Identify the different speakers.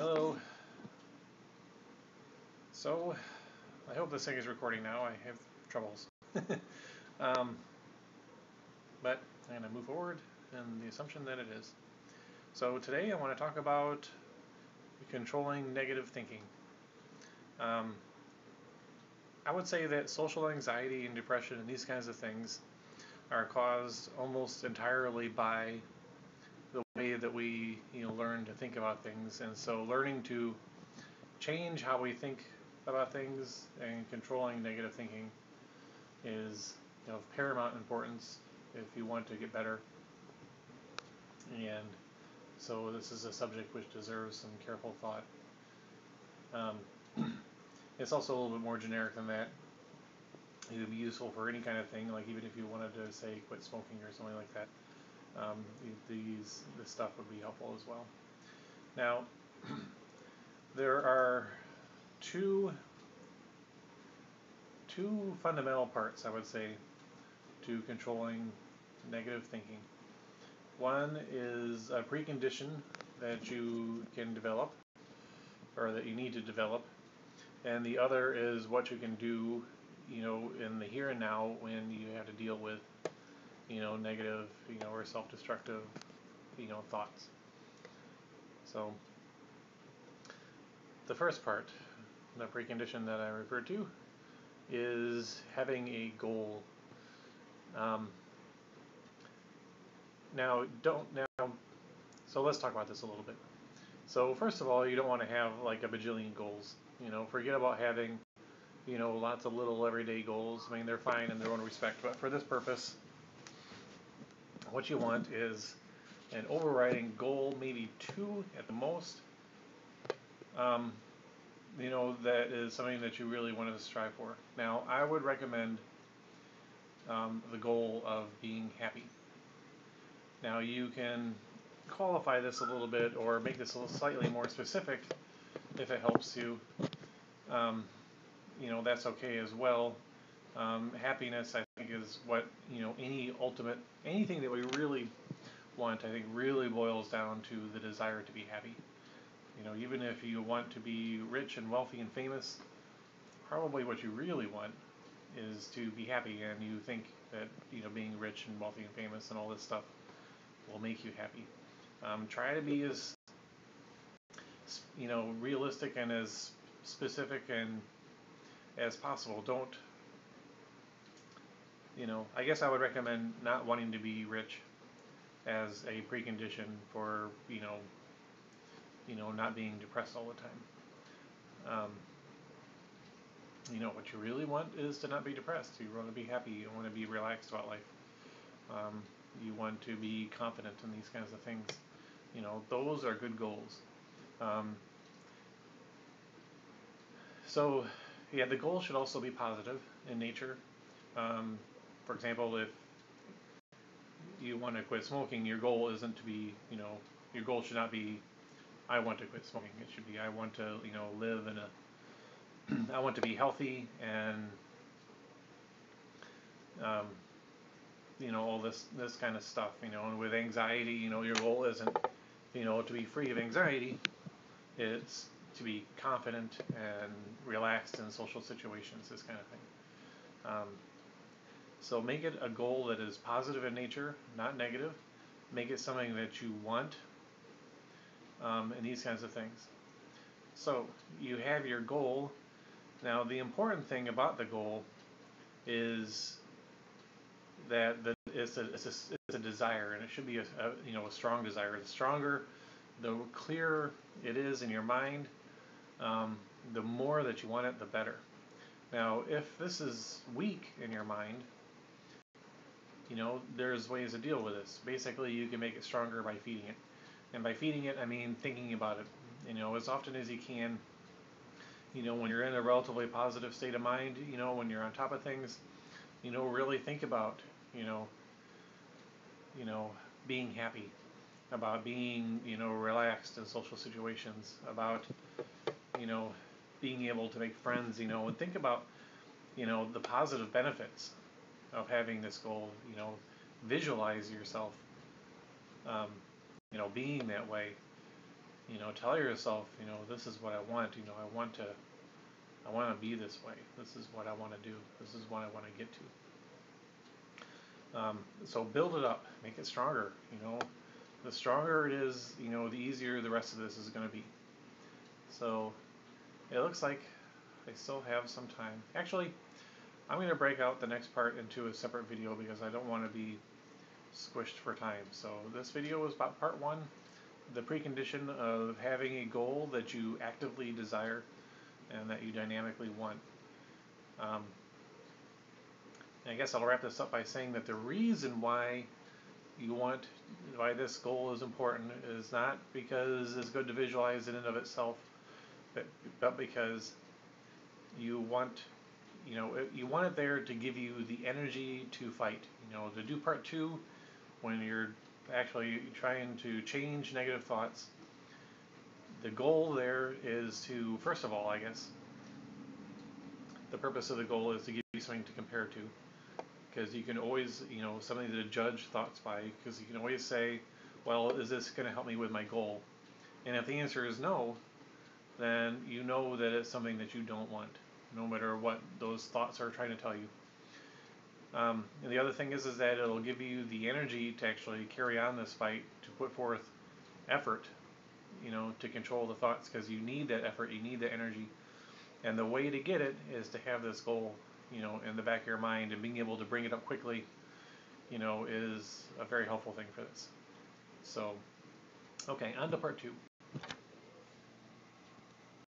Speaker 1: Hello. So, I hope this thing is recording now. I have troubles. um, but I'm going to move forward in the assumption that it is. So today I want to talk about controlling negative thinking. I would say that social anxiety and depression and these kinds of things are caused almost entirely by the way that we learn to think about things, and so learning to change how we think about things and controlling negative thinking is of paramount importance if you want to get better. And so this is a subject which deserves some careful thought. It's also a little bit more generic than that. It would be useful for any kind of thing, like even if you wanted to say quit smoking or something like that. This stuff would be helpful as well. Now, there are two fundamental parts, I would say, to controlling negative thinking. One is a precondition that you can develop, or that you need to develop, and the other is what you can do, in the here and now when you have to deal with, negative, or self-destructive, thoughts. So, the first part, the precondition that I referred to, is having a goal. So let's talk about this a little bit. So first of all, you don't want to have like a bajillion goals. Forget about having, lots of little everyday goals. I mean, they're fine in their own respect, but for this purpose, what you want is an overriding goal, maybe two at the most. That is something that you really want to strive for. Now, I would recommend the goal of being happy. Now, you can qualify this a little bit or make this a little slightly more specific if it helps you. That's okay as well. Happiness, I think, is what, anything that we really want, I think, really boils down to the desire to be happy. Even if you want to be rich and wealthy and famous, probably what you really want is to be happy, and you think that, being rich and wealthy and famous and all this stuff will make you happy. Try to be as, realistic and as specific and as possible. Don't, I guess I would recommend not wanting to be rich as a precondition for, not being depressed all the time. What you really want is to not be depressed. You want to be happy. You want to be relaxed about life. You want to be confident in these kinds of things. Those are good goals. So, yeah, the goal should also be positive in nature. For example, if you want to quit smoking, your goal isn't to be, your goal should not be, I want to quit smoking. It should be, I want to, live in I want to be healthy and, all this kind of stuff, and with anxiety, your goal isn't, to be free of anxiety. It's to be confident and relaxed in social situations, this kind of thing. So make it a goal that is positive in nature, not negative. Make it something that you want, and these kinds of things. So you have your goal. Now, the important thing about the goal is that it's a desire, and it should be a strong desire. The stronger, the clearer it is in your mind, the more that you want it, the better. Now, if this is weak in your mind, there's ways to deal with this. Basically, you can make it stronger by feeding it. And by feeding it, I mean thinking about it, as often as you can. When you're in a relatively positive state of mind, when you're on top of things, really think about, being happy, about being, relaxed in social situations, about, being able to make friends, and think about, the positive benefits of having this goal. Visualize yourself, being that way. You know, tell yourself, you know, this is what I want. You know, I want to be this way. This is what I want to do. This is what I want to get to. So build it up, make it stronger. You know, the stronger it is, you know, the easier the rest of this is going to be. So it looks like I still have some time. Actually, I'm going to break out the next part into a separate video because I don't want to be squished for time. So this video was about part one, the precondition of having a goal that you actively desire and that you dynamically want. I guess I'll wrap this up by saying that the reason why why this goal is important is not because it's good to visualize in and of itself, but because you want, you know, you want it there to give you the energy to fight. You know, to do part two when you're actually trying to change negative thoughts. The goal there is to, first of all, I guess, the purpose of the goal is to give you something to compare to. Because you can always, you know, something to judge thoughts by, because you can always say, well, is this going to help me with my goal? And if the answer is no, then you know that it's something that you don't want, no matter what those thoughts are trying to tell you. And the other thing is that it'll give you the energy to actually carry on this fight, to put forth effort, you know, to control the thoughts, because you need that effort, you need that energy. And the way to get it is to have this goal, you know, in the back of your mind, and being able to bring it up quickly, you know, is a very helpful thing for this. So, okay, on to part two.